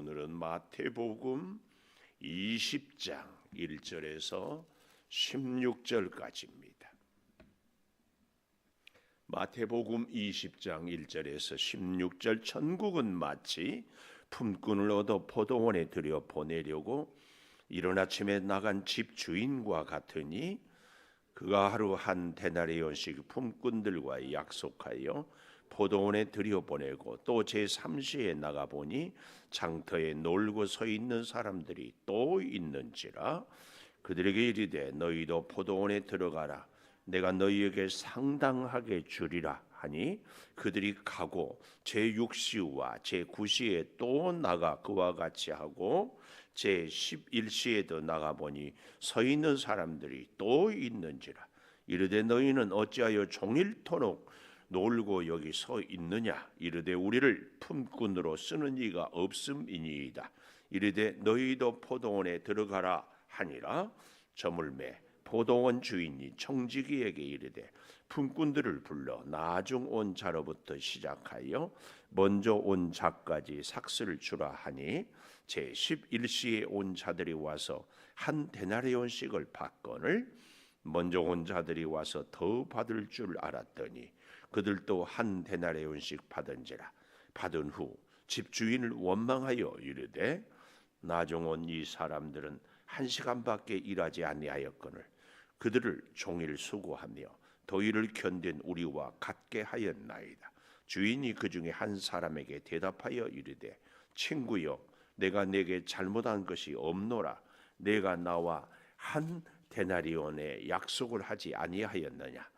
오늘은 마태복음 20장 1절에서 16절까지입니다. 마태복음 20장 1절에서 16절. 천국은 마치 품꾼을 얻어 포도원에 들여 보내려고 이른 아침에 나간 집 주인과 같으니, 그가 하루 한 데나리온씩 품꾼들과 약속하여 포도원에 들여보내고 또 제3시에 나가보니 장터에 놀고 서 있는 사람들이 또 있는지라. 그들에게 이르되 너희도 포도원에 들어가라, 내가 너희에게 상당하게 주리라 하니, 그들이 가고 제6시와 제9시에 또 나가 그와 같이 하고 제11시에도 나가보니 서 있는 사람들이 또 있는지라. 이르되 너희는 어찌하여 종일토록 놀고 여기 서 있느냐. 이르되 우리를 품꾼으로 쓰는 이가 없음이니이다. 이르되 너희도 포도원에 들어가라 하니라. 저물매 포도원 주인이 청지기에게 이르되 품꾼들을 불러 나중 온 자로부터 시작하여 먼저 온 자까지 삭슬을 주라 하니, 제11시에 온 자들이 와서 한 데나리온씩을 받거늘 먼저 온 자들이 와서 더 받을 줄 알았더니 그들도 한 데나리온씩 받은지라. 받은 후 집주인을 원망하여 이르되 나중 온 이 사람들은 1시간밖에 일하지 아니하였거늘 그들을 종일 수고하며 더위를 견딘 우리와 같게 하였나이다. 주인이 그 중에 한 사람에게 대답하여 이르되 친구여, 내가 네게 잘못한 것이 없노라. 내가 나와 한 데나리온의 약속을 하지 아니하였느냐.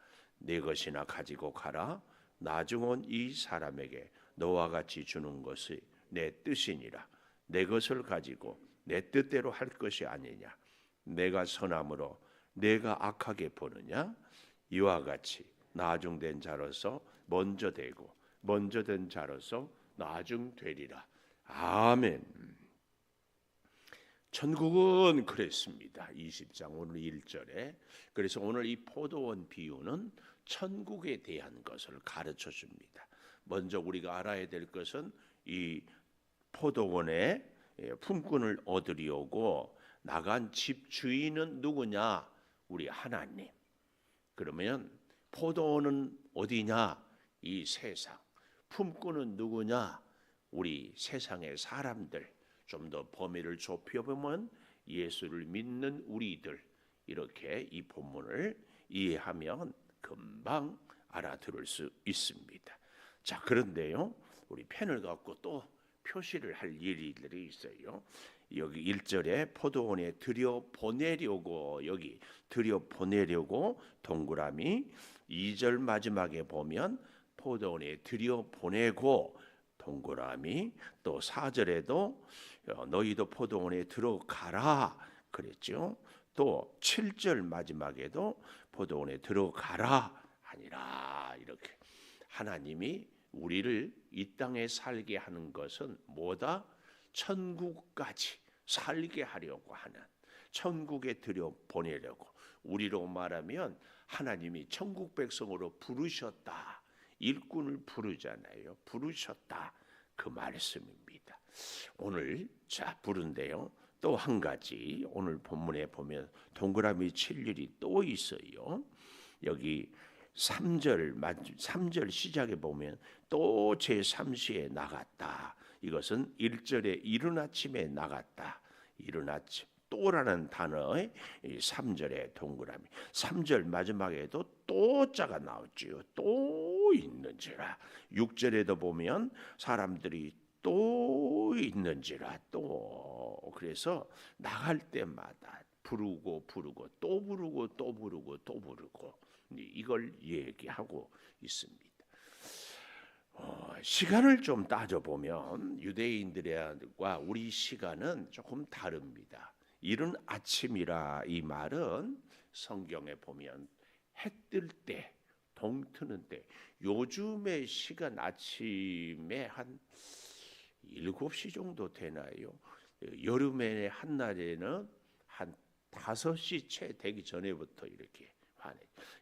내 것이나 가지고 가라. 나중 온 이 사람에게 너와 같이 주는 것이 내 뜻이니라. 내 것을 가지고 내 뜻대로 할 것이 아니냐. 내가 선함으로 내가 악하게 보느냐. 이와 같이 나중된 자로서 먼저 되고 먼저 된 자로서 나중 되리라. 아멘. 천국은 그랬습니다. 20장 오늘 1절에. 그래서 오늘 이 포도원 비유는 천국에 대한 것을 가르쳐 줍니다. 먼저 우리가 알아야 될 것은 이 포도원에 품꾼을 얻으려고 나간 집주인은 누구냐? 우리 하나님. 그러면 포도원은 어디냐? 이 세상. 품꾼은 누구냐? 우리 세상의 사람들. 좀 더 범위를 좁혀보면 예수를 믿는 우리들. 이렇게 이 본문을 이해하면 금방 알아들을 수 있습니다. 자, 그런데요, 우리 펜을 갖고 또 표시를 할 일들이 있어요. 여기 1절에 포도원에 들여보내려고, 여기 들여보내려고 동그라미, 2절 마지막에 보면 포도원에 들여보내고 동그라미, 또 4절에도 너희도 포도원에 들어가라 그랬죠. 또 7절 마지막에도 포도원에 들어가라 하니라. 이렇게 하나님이 우리를 이 땅에 살게 하는 것은 뭐다? 천국까지 살게 하려고 하는, 천국에 들여보내려고. 우리로 말하면 하나님이 천국 백성으로 부르셨다. 일꾼을 부르잖아요. 부르셨다. 그 말씀입니다. 오늘 자 부른데요. 또 한 가지 오늘 본문에 보면 동그라미 칠 일이 또 있어요. 여기 3절 시작에 보면 또 제3시에 나갔다. 이것은 1절에 이른 아침에 나갔다. 이른 아침. 또라는 단어의 3절의 동그라미. 3절 마지막에도 또 자가 나왔지요. 또 있는지라. 6절에도 보면 사람들이 또 있는지라. 또. 그래서 나갈 때마다 부르고 또 부르고 또 부르고 또 부르고 이걸 얘기하고 있습니다. 시간을 좀 따져보면 유대인들과 우리 시간은 조금 다릅니다. 이른 아침이라 이 말은 성경에 보면 해 뜰 때, 동트는 때, 요즘의 시간 아침에 한 7시 정도 되나요? 여름의 한날에는 한 5시 채 되기 전에부터 이렇게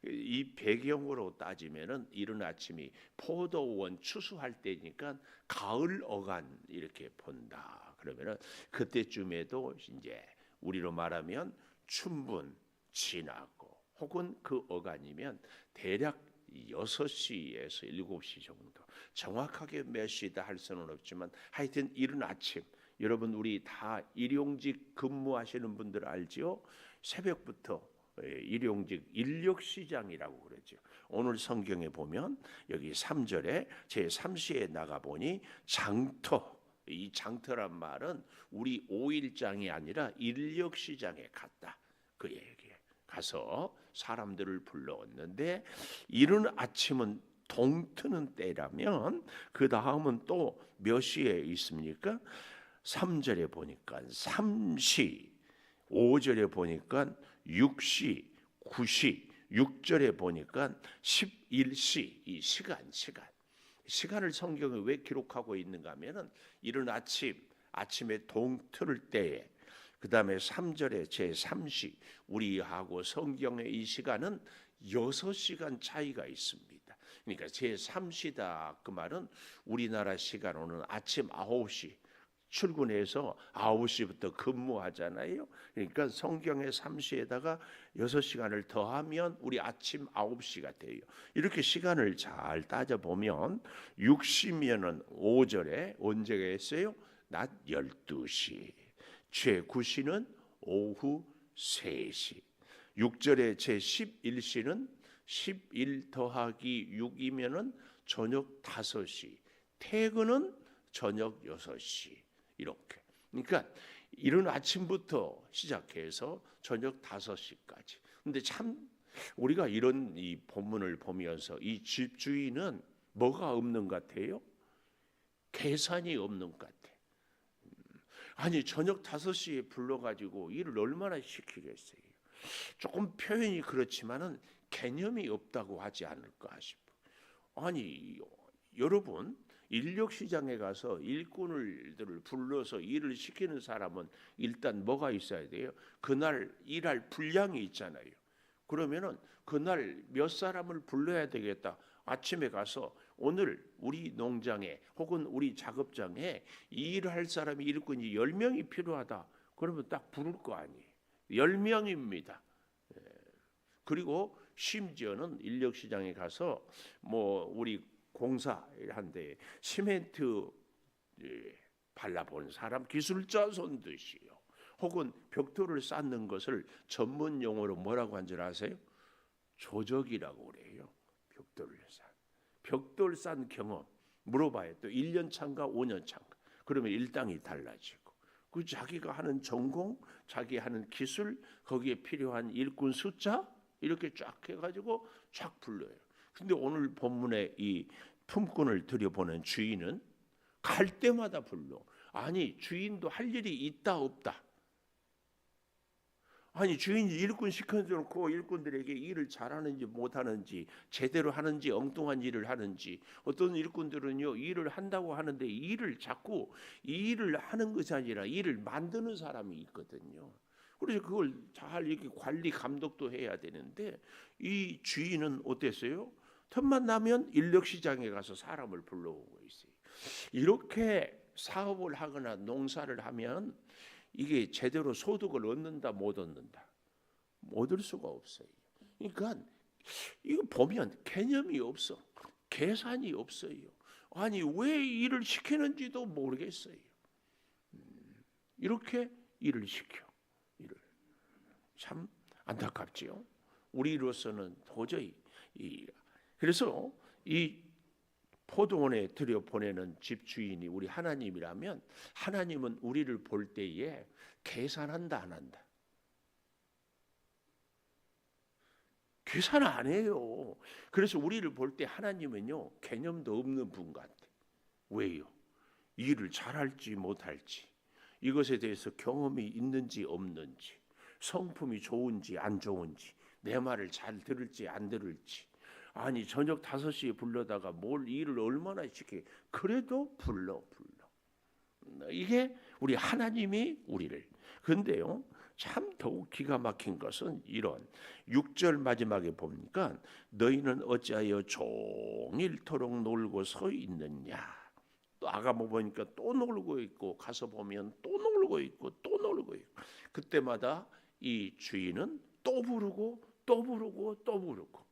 이 배경으로 따지면은 이른 아침이 포도원 추수할 때니까 가을 어간 이렇게 본다. 그러면은 그때쯤에도 이제 우리로 말하면 춘분 지나고 혹은 그 어간이면 대략 6시에서 7시 정도, 정확하게 몇 시다 할 수는 없지만 하여튼 이른 아침, 여러분 우리 다 일용직 근무하시는 분들 알지요? 새벽부터 일용직 인력시장이라고 그러죠. 오늘 성경에 보면 여기 3절에 제3시에 나가보니 장터, 이 장터란 말은 우리 5일장이 아니라 인력시장에 갔다, 그 얘기에 가서 사람들을 불러왔는데, 이른 아침은 동트는 때라면 그 다음은 또 몇 시에 있습니까? 3절에 보니까 3시, 5절에 보니까 6시, 9시, 6절에 보니까 11시. 이 시간을 성경에 왜 기록하고 있는가 하면은 이른 아침에 동틀 때에, 그 다음에 3절에 제3시, 우리하고 성경의 이 시간은 6시간 차이가 있습니다. 그러니까 제3시다 그 말은 우리나라 시간으로는 아침 9시 출근해서 9시부터 근무하잖아요. 그러니까 성경의 3시에다가 6시간을 더하면 우리 아침 9시가 돼요. 이렇게 시간을 잘 따져보면 6시면은 5절에 언제가 했어요? 낮 12시. 제9시는 오후 3시. 6절에 제11시는 11 더하기 6이면은 저녁 5시. 퇴근은 저녁 6시. 이렇게. 그러니까 이른 아침부터 시작해서 저녁 5시까지. 근데 참 우리가 이런 이 본문을 보면서 이 집주인은 뭐가 없는 것 같아요? 계산이 없는 것 같아. 아니 저녁 5시에 불러가지고 일을 얼마나 시키겠어요. 조금 표현이 그렇지만은 개념이 없다고 하지 않을까 싶어. 아니 여러분, 인력시장에 가서 일꾼들을 불러서 일을 시키는 사람은 일단 뭐가 있어야 돼요? 그날 일할 분량이 있잖아요. 그러면은 그날 몇 사람을 불러야 되겠다. 아침에 가서 오늘 우리 농장에 혹은 우리 작업장에 일할 사람이 일꾼이 10명이 필요하다. 그러면 딱 부를 거 아니에요. 10명입니다. 그리고 심지어는 인력시장에 가서 뭐 우리 공사한데 시멘트 발라본 사람 기술자 손듯이요. 혹은 벽돌을 쌓는 것을 전문 용어로 뭐라고 한 줄 아세요? 조적이라고 그래요. 벽돌 싼 경험 물어봐요. 또 1년 차인가 5년 차인가. 그러면 일당이 달라지고 그 자기가 하는 전공, 자기 하는 기술, 거기에 필요한 일꾼 숫자 이렇게 쫙 해가지고 쫙 불러요. 근데 오늘 본문에 이 품꾼을 들여보는 주인은 갈 때마다 불러. 아니 주인도 할 일이 있다 없다. 아니 주인이 일꾼 시켜놓고 일꾼들에게 일을 잘하는지 못하는지, 제대로 하는지 엉뚱한 일을 하는지. 어떤 일꾼들은요 일을 한다고 하는데 일을 자꾸 일을 하는 것이 아니라 일을 만드는 사람이 있거든요. 그래서 그걸 잘 이렇게 관리 감독도 해야 되는데 이 주인은 어땠어요? 틈만 나면 인력시장에 가서 사람을 불러오고 있어요. 이렇게 사업을 하거나 농사를 하면 이게 제대로 소득을 얻는다 못 얻는다? 못 얻을 수가 없어요. 그러니까 이거 보면 개념이 없어. 계산이 없어요. 아니 왜 일을 시키는지도 모르겠어요. 이렇게 일을 시켜. 참 안타깝지요. 우리로서는 도저히 그래서 이 포도원에 들여보내는 집주인이 우리 하나님이라면 하나님은 우리를 볼 때에 계산한다 안 한다? 계산 안 해요. 그래서 우리를 볼 때 하나님은요 개념도 없는 분 같아. 왜요? 일을 잘할지 못할지, 이것에 대해서 경험이 있는지 없는지, 성품이 좋은지 안 좋은지, 내 말을 잘 들을지 안 들을지. 아니 저녁 5시에 불러다가 뭘 일을 얼마나 시켜. 그래도 불러. 이게 우리 하나님이 우리를. 근데요 참 더욱 기가 막힌 것은 이런 6절 마지막에 보니까 너희는 어찌하여 종일토록 놀고 서 있느냐. 또 아가모 보니까 또 놀고 있고 가서 보면 또 놀고 있고 또 놀고 있고 그때마다 이 주인은 또 부르고 또 부르고 또 부르고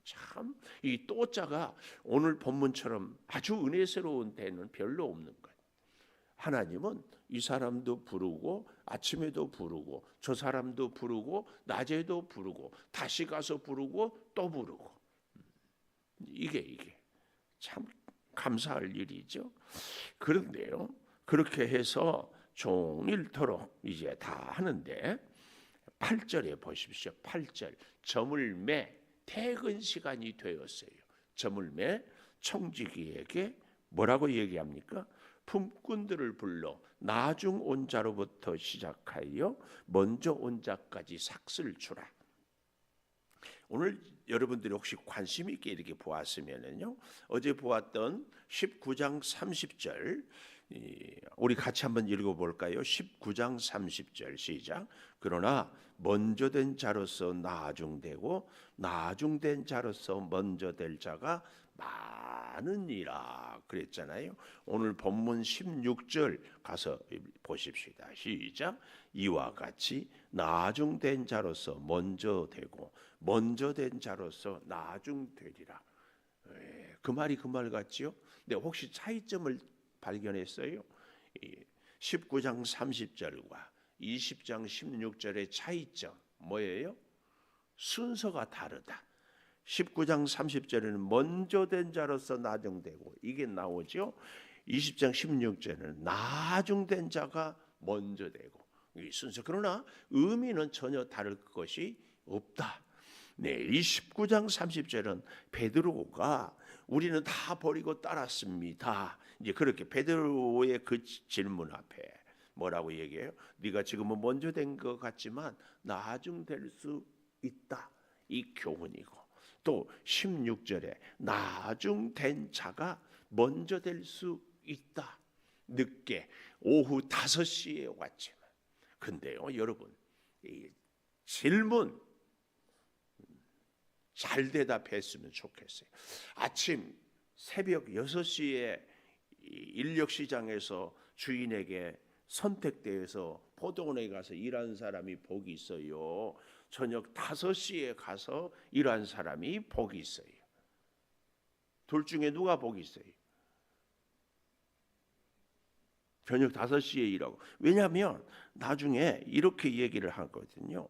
참 이 또자가 오늘 본문처럼 아주 은혜스러운 데는 별로 없는 거예요. 하나님은 이 사람도 부르고 아침에도 부르고 저 사람도 부르고 낮에도 부르고 다시 가서 부르고 또 부르고 이게 참 감사할 일이죠. 그런데요. 그렇게 해서 종일토록 이제 다 하는데 8절에 보십시오. 8절 점을 매 퇴근 시간이 되었어요. 점을 매 청지기에게 뭐라고 얘기합니까? 품꾼들을 불러 나중 온 자로부터 시작하여 먼저 온 자까지 삭슬 주라. 오늘 여러분들이 혹시 관심 있게 이렇게 보았으면은요, 어제 보았던 19장 30절 우리 같이 한번 읽어볼까요? 19장 30절 시작. 그러나 먼저 된 자로서 나중되고 나중된 자로서 먼저 될 자가 많으니라 그랬잖아요. 오늘 본문 16절 가서 보십시다. 시작. 이와 같이 나중된 자로서 먼저 되고 먼저 된 자로서 나중되리라. 그 말이 그 말 같지요? 근데 혹시 차이점을 발견했어요? 19장 30절과 20장 16절의 차이점 뭐예요? 순서가 다르다. 19장 30절에는 먼저 된 자로서 나중되고 이게 나오죠. 20장 16절에는 나중된 자가 먼저 되고 이 순서. 그러나 의미는 전혀 다를 것이 없다. 네, 이 19장 30절은 베드로가 우리는 다 버리고 따랐습니다. 이제 그렇게 베드로의 그 질문 앞에 뭐라고 얘기해요? 네가 지금은 먼저 된 것 같지만 나중 될 수 있다. 이 교훈이고 또 16절에 나중 된 자가 먼저 될 수 있다. 늦게 오후 5시에 왔지만. 근데요, 여러분, 이 질문 잘 대답했으면 좋겠어요. 아침 새벽 6시에 인력시장에서 주인에게 선택돼서 포도원에 가서 일하는 사람이 복이 있어요. 저녁 5시에 가서 일하는 사람이 복이 있어요. 둘 중에 누가 복이 있어요? 저녁 5시에 일하고. 왜냐하면 나중에 이렇게 얘기를 하거든요.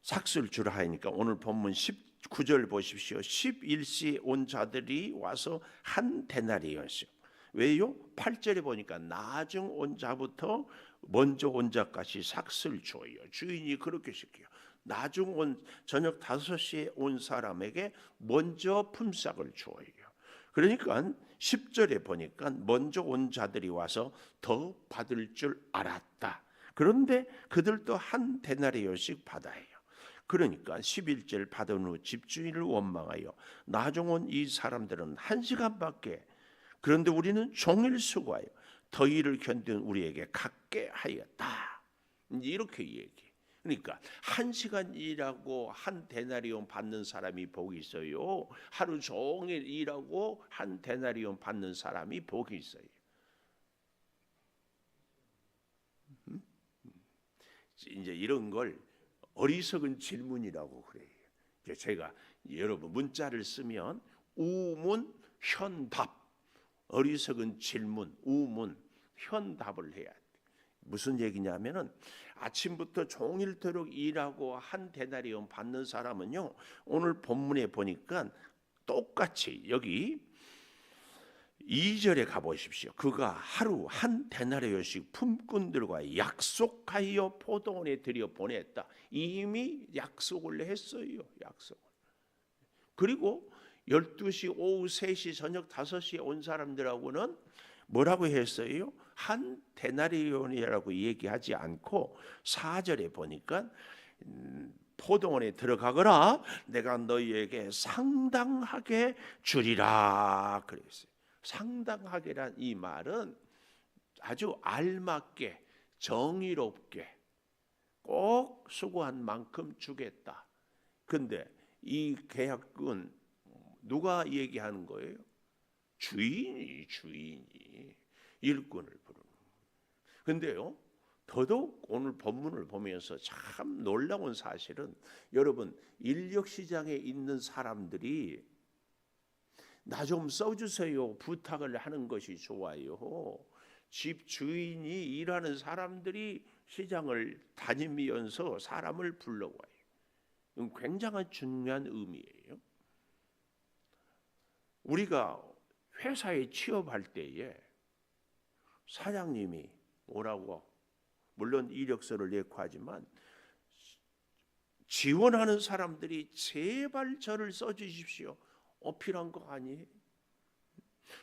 삭슬 주라 하니까 오늘 본문 19절 보십시오. 11시에 온 자들이 와서 한 데나리온씩. 왜요? 8절에 보니까 나중 온 자부터 먼저 온 자까지 삭슬 줘요. 주인이 그렇게 시켜요. 나중 온 저녁 5시에 온 사람에게 먼저 품삯을 줘요. 그러니까 10절에 보니까 먼저 온 자들이 와서 더 받을 줄 알았다. 그런데 그들도 한 데나리온씩 받아요. 그러니까 11절 받은 후 집주인을 원망하여 나중 온 이 사람들은 1시간밖에 그런데 우리는 종일 수고하여 더 일을 견딘 우리에게 갖게 하였다. 이렇게 얘기해. 그러니까 1시간 일하고 한 데나리온 받는 사람이 복이 있어요. 하루 종일 일하고 한 데나리온 받는 사람이 복이 있어요. 이제 이런 걸 어리석은 질문이라고 그래요. 제가 여러분 문자를 쓰면 우문 현답, 어리석은 질문, 우문 현답을 해야 돼. 무슨 얘기냐면은 아침부터 종일토록 일하고 한 데나리온 받는 사람은요, 오늘 본문에 보니까 똑같이 여기 2절에 가보십시오. 그가 하루 한 데나리온씩 품꾼들과 약속하여 포도원에 들여 보냈다. 이미 약속을 했어요. 약속을. 그리고 12시, 오후 3시, 저녁 5시에 온 사람들하고는 뭐라고 했어요? 한 데나리온이라고 얘기하지 않고 4절에 보니까 포도원에 들어가거라. 내가 너희에게 상당하게 주리라 그랬어요. 상당하게란 이 말은 아주 알맞게 정의롭게 꼭 수고한 만큼 주겠다. 근데 이 계약은 누가 얘기하는 거예요? 주인이 일꾼을 부르는 거예요. 근데요, 더더욱 오늘 본문을 보면서 참 놀라운 사실은, 여러분, 인력시장에 있는 사람들이 나 좀 써주세요 부탁을 하는 것이 좋아요. 집 주인이 일하는 사람들이 시장을 다니면서 사람을 불러와요. 이건 굉장히 중요한 의미예요. 우리가 회사에 취업할 때에 사장님이 오라고, 물론 이력서를 예고하지만 지원하는 사람들이 제발 저를 써주십시오 어필한 거 아니에요?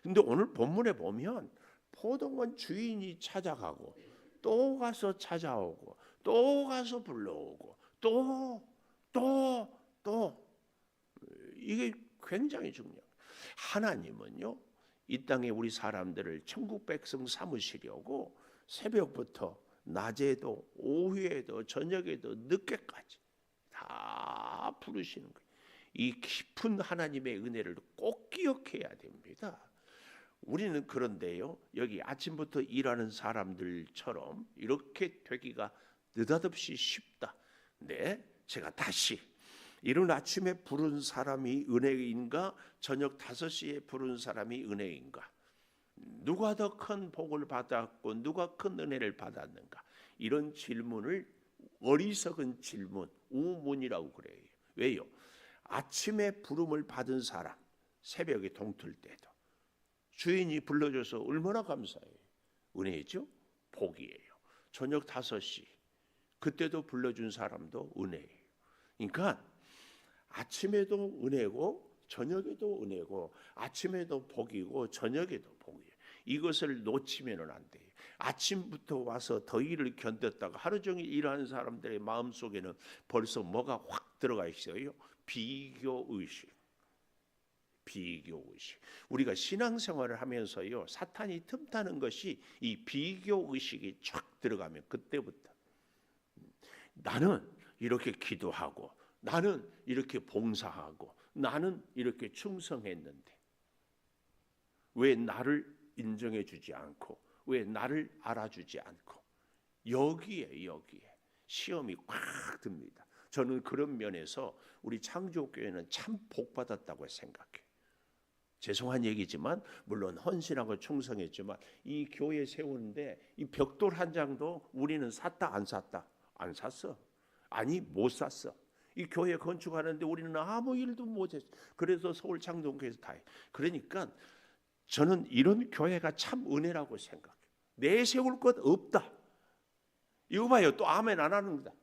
근데 오늘 본문에 보면 포도원 주인이 찾아가고 또 가서 찾아오고 또 가서 불러오고 또 이게 굉장히 중요해요. 하나님은요, 이 땅에 우리 사람들을 천국 백성 삼으시려고 새벽부터 낮에도 오후에도 저녁에도 늦게까지 다 부르시는 거예요. 이 깊은 하나님의 은혜를 꼭 기억해야 됩니다. 우리는 그런데요, 여기 아침부터 일하는 사람들처럼 이렇게 되기가 느닷없이 쉽다. 네, 제가 다시 이른 아침에 부른 사람이 은혜인가, 저녁 5시에 부른 사람이 은혜인가, 누가 더 큰 복을 받았고 누가 큰 은혜를 받았는가, 이런 질문을, 어리석은 질문, 우문이라고 그래요. 왜요? 아침에 부름을 받은 사람, 새벽에 동틀 때도 주인이 불러줘서 얼마나 감사해요. 은혜죠? 복이에요. 저녁 5시 그때도 불러준 사람도 은혜예요. 그러니까 아침에도 은혜고 저녁에도 은혜고, 아침에도 복이고 저녁에도 복이에요. 이것을 놓치면 안 돼요. 아침부터 와서 더위를 견뎠다가 하루 종일 일하는 사람들의 마음속에는 벌써 뭐가 확 들어가 있어요. 비교의식. 우리가 신앙생활을 하면서요, 사탄이 틈타는 것이 이 비교의식이 쫙 들어가면, 그때부터 나는 이렇게 기도하고, 나는 이렇게 봉사하고, 나는 이렇게 충성했는데 왜 나를 인정해 주지 않고, 왜 나를 알아주지 않고, 여기에 시험이 꽉 듭니다. 저는 그런 면에서 우리 창조교회는 참 복받았다고 생각해요. 죄송한 얘기지만, 물론 헌신하고 충성했지만 이 교회 세우는데 이 벽돌 한 장도 우리는 샀다 안 샀다? 안 샀어. 아니, 못 샀어. 이 교회 건축하는데 우리는 아무 일도 못했어. 그래서 서울 창동교회에서 다 해. 그러니까 저는 이런 교회가 참 은혜라고 생각해요. 내세울 것 없다. 이거 봐요. 또 아멘 안 하는 거다.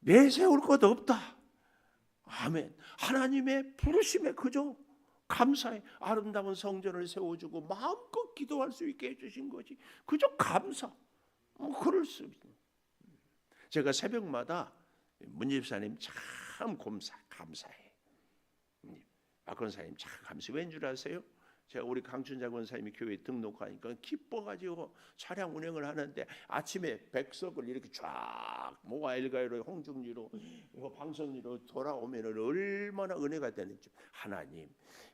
내세울 것 없다. 아멘. 하나님의 부르심에 그저 감사해. 아름다운 성전을 세워주고 마음껏 기도할 수 있게 해주신 거지. 그저 감사. 그럴 수 있는. 제가 새벽마다 문 집사님 참 감사해. 박 권사님 참 감사해. 왠 줄 아세요? 제가 우리 강춘자 권사님이 교회에 등록하니까 기뻐가지고 차량 운행을 하는데 아침에 백석을 이렇게 쫙 모아 엘가이로 홍중리로 방송리로 돌아오면 얼마나 은혜가 되는지. 하나님,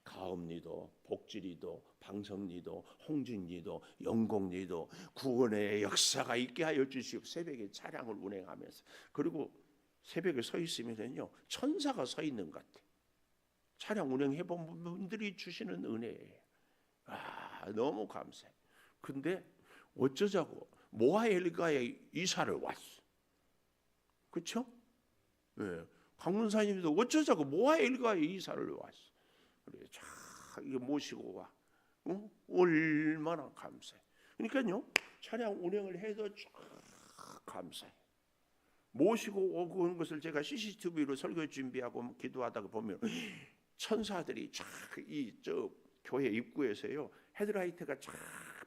가업리도 복지리도 방송리도 홍중리도 영곡리도 구원의 역사가 있게 하여 주시고, 새벽에 차량을 운행하면서, 그리고 새벽에 서 있으면요 천사가 서 있는 것 같아. 차량 운행해본 분들이 주시는 은혜예요. 너무 감사해. 근데 어쩌자고 모아엘가에 이사를 왔어. 그렇죠? 네. 강문사님도 어쩌자고 모아엘가에 이사를 왔어. 그래, 이게 모시고 와. 얼마나 감사해. 그러니까요, 차량 운행을 해도 쫙 감사해. 모시고 오고 그런 것을 제가 CCTV로 설교 준비하고 기도하다가 보면 천사들이 쫙 저 교회 입구에서요 헤드라이트가 쫙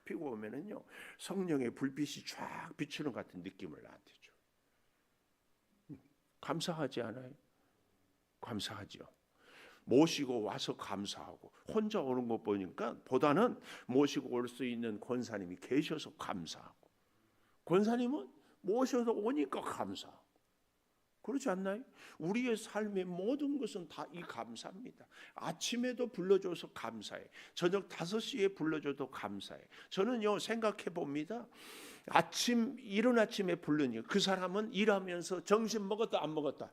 피고 오면은요 성령의 불빛이 쫙 비추는 것 같은 느낌을 나한테 줘. 감사하지 않아요? 감사하죠. 모시고 와서 감사하고, 혼자 오는 것 보니까 보다는 모시고 올 수 있는 권사님이 계셔서 감사하고, 권사님은 모셔서 오니까 감사하고, 그렇지 않나요? 우리의 삶의 모든 것은 다 이 감사입니다. 아침에도 불러줘서 감사해. 저녁 5시에 불러줘도 감사해. 저는요 생각해 봅니다. 이른 아침에 부르니 그 사람은 일하면서 점심 먹었다 안 먹었다,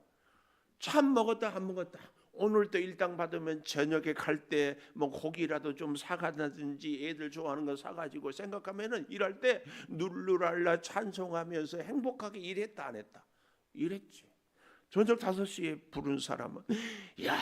참 먹었다 안 먹었다, 오늘도 일당 받으면 저녁에 갈 때 뭐 고기라도 좀 사가든지 애들 좋아하는 거 사가지고 생각하면은 일할 때 룰루랄라 찬송하면서 행복하게 일했다 안 했다? 일했지. 저녁 5시에 부른 사람은 야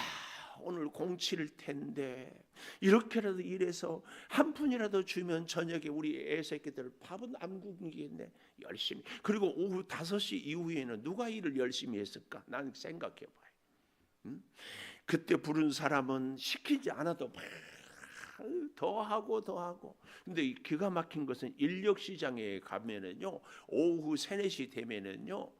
오늘 공치를 텐데 이렇게라도 일해서 한 푼이라도 주면 저녁에 우리 애새끼들 밥은 안 굶기겠네, 열심히. 그리고 오후 5시 이후에는 누가 일을 열심히 했을까? 난 생각해 봐요. 그때 부른 사람은 시키지 않아도 막 더 하고. 근데 기가 막힌 것은 인력시장에 가면은요, 오후 3, 4시 되면은요,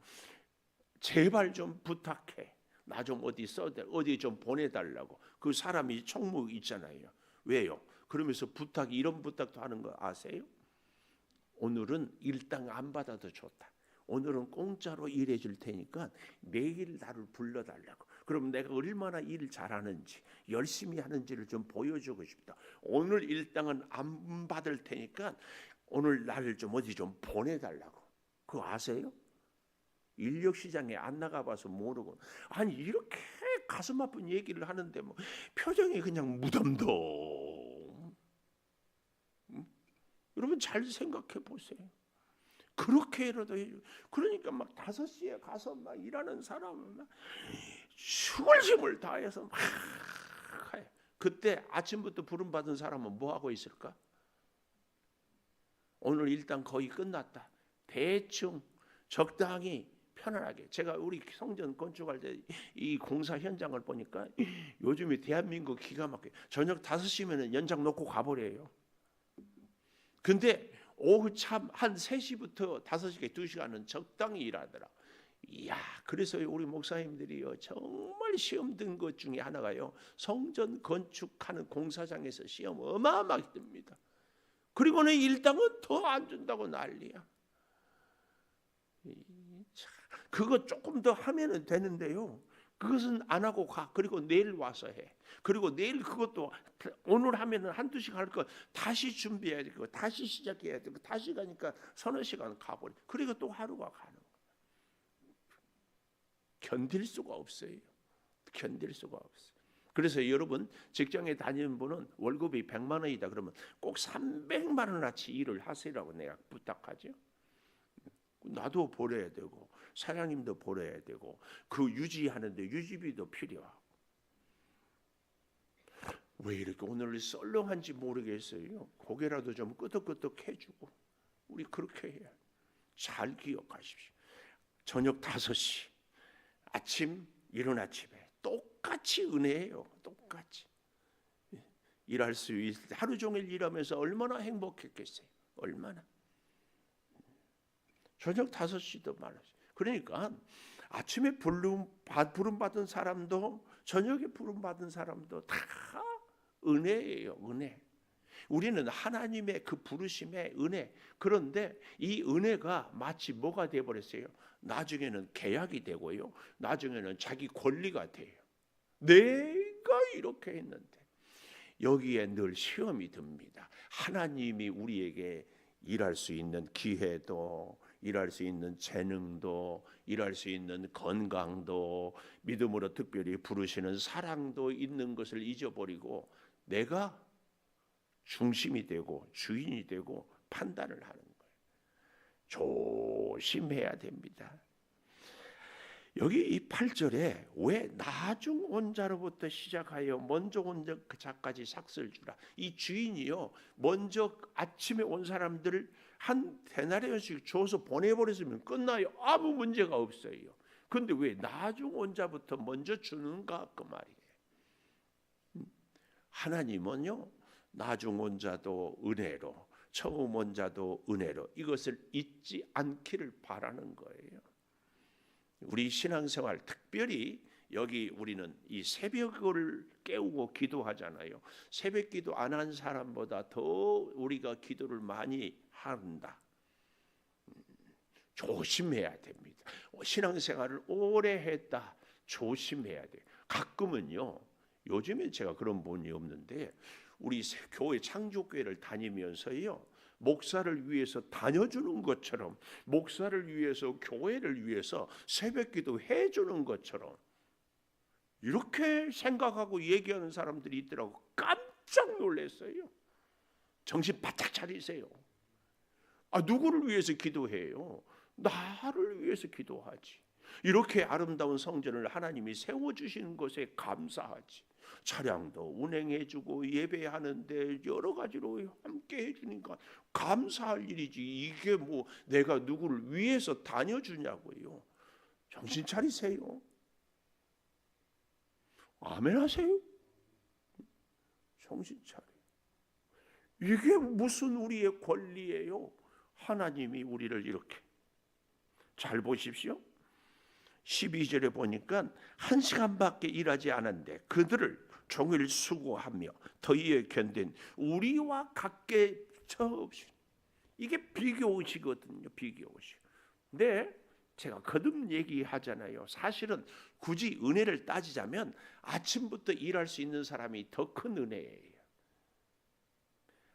제발 좀 부탁해, 나 좀 어디 좀 보내달라고. 그 사람이 총무 있잖아요. 왜요? 그러면서 이런 부탁도 하는 거 아세요? 오늘은 일당 안 받아도 좋다. 오늘은 공짜로 일해 줄 테니까 매일 나를 불러달라고. 그럼 내가 얼마나 일 잘하는지, 열심히 하는지를 좀 보여주고 싶다. 오늘 일당은 안 받을 테니까 오늘 나를 좀 어디 좀 보내달라고. 그거 아세요? 인력시장에 안 나가봐서 모르고, 아니 이렇게 가슴 아픈 얘기를 하는데 뭐 표정이 그냥 무덤덤. 여러분 잘 생각해 보세요. 그렇게라도 그러니까 막 5시에 가서 막 일하는 사람은 막 죽을 힘을 다해서 막 해. 그때 아침부터 부름 받은 사람은 뭐 하고 있을까? 오늘 일단 거의 끝났다. 대충 적당히 편안하게. 제가 우리 성전 건축할 때 이 공사 현장을 보니까 요즘에 대한민국 기가 막혀요. 저녁 5시면은 연장 놓고 가버려요. 근데 오후 참 한 3시부터 5시까지 2시간은 적당히 일하더라. 이야, 그래서 우리 목사님들이요 정말 시험 든 것 중에 하나가요, 성전 건축하는 공사장에서 시험 어마어마하게 듭니다. 그리고는 일당은 더 안 준다고 난리야. 그거 조금 더 하면은 되는데요, 그것은 안 하고 가. 그리고 내일 와서 해. 그리고 내일 그것도 오늘 하면은 1-2시간 할 거 다시 준비해야 되고 다시 시작해야 되고 다시 가니까 3-4시간 가버려. 그리고 또 하루가 가는 거야. 견딜 수가 없어요. 견딜 수가 없어요. 그래서 여러분 직장에 다니는 분은 월급이 100만 원이다 그러면 꼭 300만 원어치 일을 하세요라고 내가 부탁하죠. 나도 벌어야 되고 사장님도 벌어야 되고 그 유지하는데 유지비도 필요하고. 왜 이렇게 오늘 썰렁한지 모르겠어요. 고개라도 좀 끄덕끄덕 해주고 우리 그렇게 해야. 잘 기억하십시오. 저녁 5시, 아침 이른 아침에 똑같이 은혜예요. 똑같이 일할 수 있을 때 하루 종일 일하면서 얼마나 행복했겠어요. 얼마나. 저녁 5시도 말하지. 그러니까 아침에 부름 받은 사람도 저녁에 부름 받은 사람도 다 은혜예요. 은혜. 우리는 하나님의 그 부르심의 은혜. 그런데 이 은혜가 마치 뭐가 되어버렸어요? 나중에는 계약이 되고요, 나중에는 자기 권리가 돼요. 내가 이렇게 했는데. 여기에 늘 시험이 듭니다. 하나님이 우리에게 일할 수 있는 기회도, 일할 수 있는 재능도, 일할 수 있는 건강도, 믿음으로 특별히 부르시는 사랑도 있는 것을 잊어버리고 내가 중심이 되고 주인이 되고 판단을 하는 거예요. 조심해야 됩니다. 여기 이 8절에 왜 나중 온 자로부터 시작하여 먼저 온 자까지 삭슬 주라. 이 주인이요 먼저 아침에 온 사람들을 한 데나리온씩 줘서 보내버렸으면 끝나요. 아무 문제가 없어요. 그런데 왜 나중 온 자부터 먼저 주는가 그 말이에요. 하나님은요 나중 온 자도 은혜로, 처음 온 자도 은혜로, 이것을 잊지 않기를 바라는 거예요. 우리 신앙생활 특별히 여기 우리는 이 새벽을 깨우고 기도하잖아요. 새벽 기도 안 한 사람보다 더 우리가 기도를 많이 한다. 조심해야 됩니다. 신앙생활을 오래 했다. 조심해야 돼요. 가끔은요. 요즘에 제가 그런 분이 없는데 우리 교회 창조교회를 다니면서요. 목사를 위해서 다녀주는 것처럼 목사를 위해서 교회를 위해서 새벽기도 해주는 것처럼 이렇게 생각하고 얘기하는 사람들이 있더라고. 깜짝 놀랐어요. 정신 바짝 차리세요. 누구를 위해서 기도해요? 나를 위해서 기도하지. 이렇게 아름다운 성전을 하나님이 세워주시는 것에 감사하지. 차량도 운행해주고 예배하는데 여러 가지로 함께 해주니까 감사할 일이지. 이게 뭐 내가 누구를 위해서 다녀주냐고요. 정신 차리세요. 아멘 하세요. 정신 차려. 이게 무슨 우리의 권리예요? 하나님이 우리를 이렇게. 잘 보십시오. 12절에 보니까 1시간밖에 일하지 않았는데 그들을 종일 수고하며 더위에 견딘 우리와 같게 처없이. 이게 비교의식이거든요. 비교의식. 근데 제가 거듭 얘기하잖아요. 사실은 굳이 은혜를 따지자면 아침부터 일할 수 있는 사람이 더 큰 은혜예요.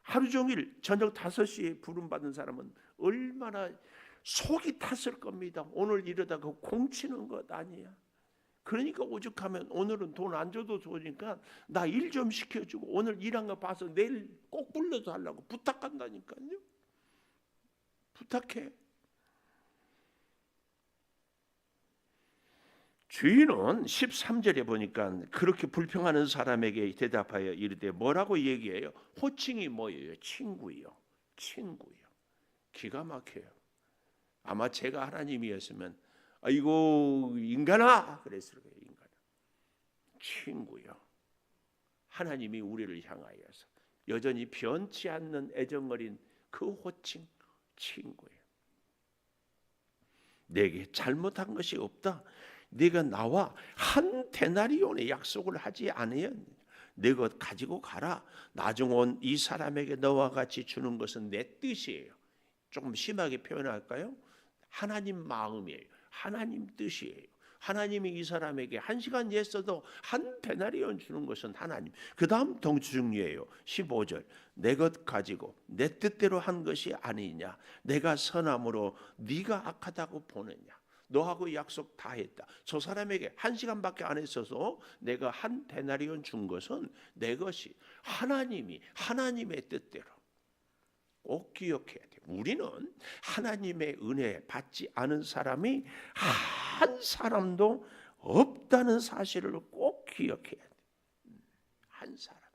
하루 종일 저녁 5시에 부름받은 사람은 얼마나 속이 탔을 겁니다. 오늘 이러다가 공치는 것 아니야. 그러니까 오죽하면 오늘은 돈 안 줘도 좋으니까 나 일 좀 시켜주고 오늘 일한 거 봐서 내일 꼭 불러서 하려고 부탁한다니까요. 부탁해. 주인은 13절에 보니까 그렇게 불평하는 사람에게 대답하여 이르되 뭐라고 얘기해요? 호칭이 뭐예요? 친구요. 친구요. 기가 막혀요. 아마 제가 하나님이었으면 아이고 인간아 그랬을 거예요. 인간아. 친구요. 하나님이 우리를 향하여서 여전히 변치 않는 애정어린 그 호칭 친구예요. 내게 잘못한 것이 없다. 네가 나와 한 데나리온의 약속을 하지 아니하였느냐. 내 것 가지고 가라. 나중 온 이 사람에게 너와 같이 주는 것은 내 뜻이에요. 조금 심하게 표현할까요? 하나님 마음이에요. 하나님 뜻이에요. 하나님이 이 사람에게 1시간 예서도 한 데나리온 주는 것은 하나님. 그 다음 동중이에요. 15절. 내 것 가지고 내 뜻대로 한 것이 아니냐. 내가 선함으로 네가 악하다고 보느냐. 너하고 약속 다 했다. 저 사람에게 1시간밖에 안 했어서 내가 한 데나리온 준 것은 내 것이 하나님이 하나님의 뜻대로. 꼭 기억해야 돼요. 우리는 하나님의 은혜 받지 않은 사람이 한 사람도 없다는 사실을 꼭 기억해야 돼요. 한 사람.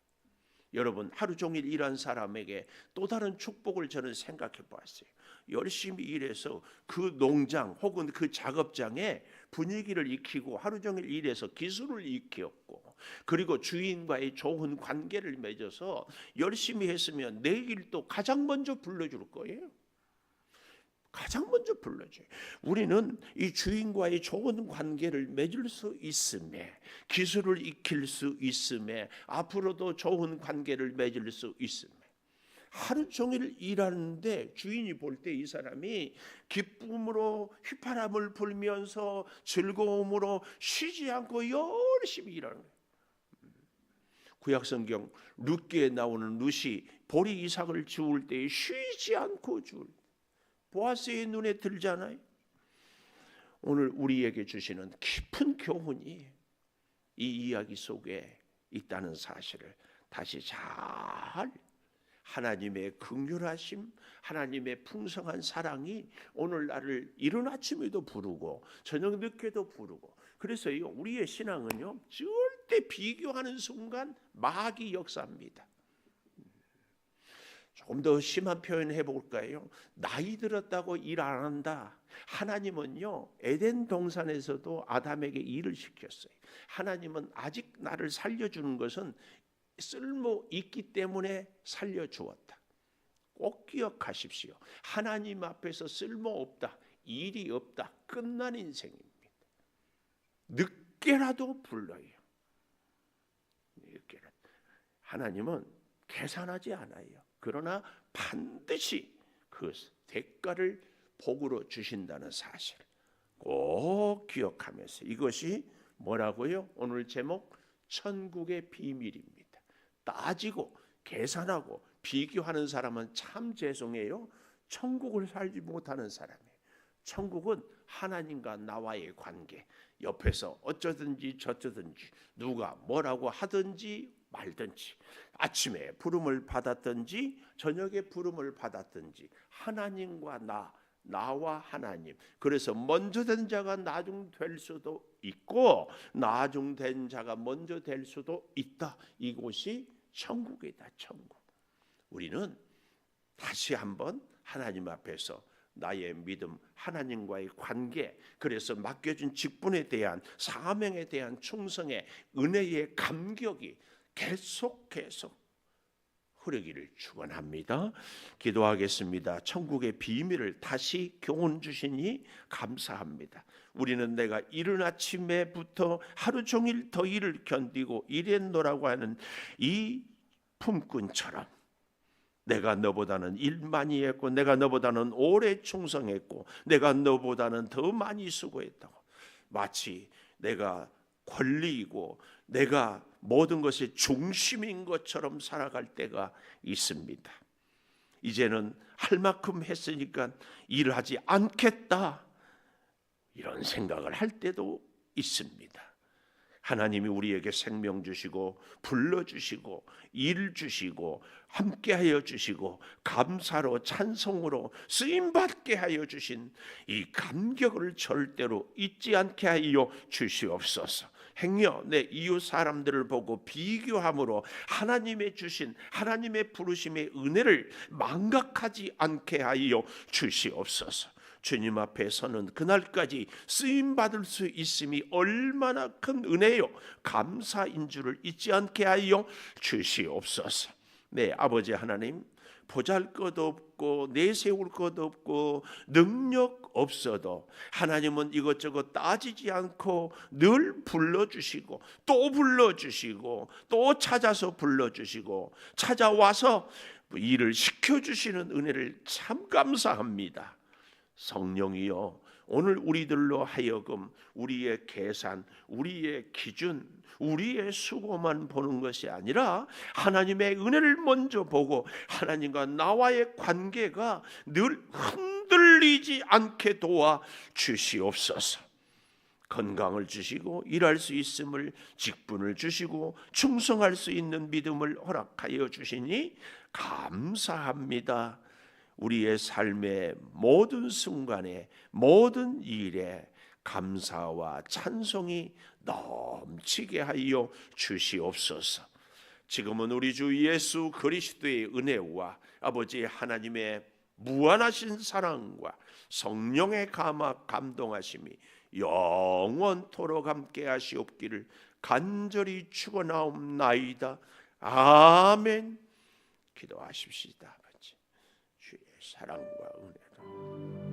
여러분 하루 종일 일한 사람에게 또 다른 축복을 저는 생각해 보았어요. 열심히 일해서 그 농장 혹은 그 작업장에 분위기를 익히고 하루 종일 일해서 기술을 익혔고 그리고 주인과의 좋은 관계를 맺어서 열심히 했으면 내일 또 가장 먼저 불러줄 거예요. 가장 먼저 불러줘요. 우리는 이 주인과의 좋은 관계를 맺을 수 있음에 기술을 익힐 수 있음에 앞으로도 좋은 관계를 맺을 수 있음에 하루 종일 일하는데 주인이 볼 때 이 사람이 기쁨으로 휘파람을 불면서 즐거움으로 쉬지 않고 열심히 일하는 거예요. 구약성경 룻기에 나오는 룻이 보리 이삭을 주울 때 쉬지 않고 주울 때 보아스의 눈에 들잖아요. 오늘 우리에게 주시는 깊은 교훈이 이 이야기 속에 있다는 사실을 다시 잘 하나님의 긍휼하심, 하나님의 풍성한 사랑이 오늘 나를 이른 아침에도 부르고 저녁 늦게도 부르고 그래서요 우리의 신앙은요 절대 비교하는 순간 마귀 역사입니다. 조금 더 심한 표현 해볼까요? 나이 들었다고 일 안 한다. 하나님은요 에덴 동산에서도 아담에게 일을 시켰어요. 하나님은 아직 나를 살려주는 것은 쓸모 있기 때문에 살려주었다. 꼭 기억하십시오. 하나님 앞에서 쓸모 없다. 일이 없다. 끝난 인생입니다. 늦게라도 불러요. 늦게라도. 하나님은 계산하지 않아요. 그러나 반드시 그 대가를 복으로 주신다는 사실 꼭 기억하면서, 이것이 뭐라고요? 오늘 제목, 천국의 비밀입니다. 따지고 계산하고 비교하는 사람은 참 죄송해요. 천국을 살지 못하는 사람이에요. 천국은 하나님과 나와의 관계, 옆에서 어쩌든지 저쩌든지 누가 뭐라고 하든지 말든지, 아침에 부름을 받았든지 저녁에 부름을 받았든지 하나님과 나와 하나님. 그래서 먼저 된 자가 나중 될 수도 있고 나중 된 자가 먼저 될 수도 있다. 이곳이 천국이다. 천국. 우리는 다시 한번 하나님 앞에서 나의 믿음, 하나님과의 관계, 그래서 맡겨준 직분에 대한, 사명에 대한 충성의 은혜의 감격이 계속 흐르기를 축원합니다. 기도하겠습니다. 천국의 비밀을 다시 교훈 주시니 감사합니다. 우리는 내가 이른 아침에부터 하루 종일 더위를 견디고 일했노라고 하는 이 품꾼처럼, 내가 너보다는 일 많이 했고 내가 너보다는 오래 충성했고 내가 너보다는 더 많이 수고했다고, 마치 내가 권리이고 내가 모든 것의 중심인 것처럼 살아갈 때가 있습니다. 이제는 할 만큼 했으니까 일을 하지 않겠다, 이런 생각을 할 때도 있습니다. 하나님이 우리에게 생명 주시고 불러주시고 일 주시고 함께하여 주시고 감사로 찬송으로 쓰임받게 하여 주신 이 감격을 절대로 잊지 않게 하여 주시옵소서. 행여 내 이웃 사람들을 보고 비교함으로 하나님의 주신, 하나님의 부르심의 은혜를 망각하지 않게 하여 주시옵소서. 주님 앞에 서는 그날까지 쓰임받을 수 있음이 얼마나 큰 은혜요, 감사인 줄을 잊지 않게 하여 주시옵소서. 네, 아버지 하나님, 보잘것 없고 내세울 것 없고 능력 없어도 하나님은 이것저것 따지지 않고 늘 불러주시고 또 불러주시고 또 찾아서 불러주시고 찾아와서 일을 시켜주시는 은혜를 참 감사합니다. 성령이여, 오늘 우리들로 하여금 우리의 계산, 우리의 기준, 우리의 수고만 보는 것이 아니라 하나님의 은혜를 먼저 보고 하나님과 나와의 관계가 늘 흔들리지 않게 도와 주시옵소서. 건강을 주시고 일할 수 있음을, 직분을 주시고 충성할 수 있는 믿음을 허락하여 주시니 감사합니다. 우리의 삶의 모든 순간에, 모든 일에 감사와 찬송이 넘치게 하여 주시옵소서. 지금은 우리 주 예수 그리스도의 은혜와 아버지 하나님의 무한하신 사랑과 성령의 감동하심이 영원토록 함께 하시옵기를 간절히 축원하옵나이다. 아멘. 기도하십시다. 주의 사랑과 은혜가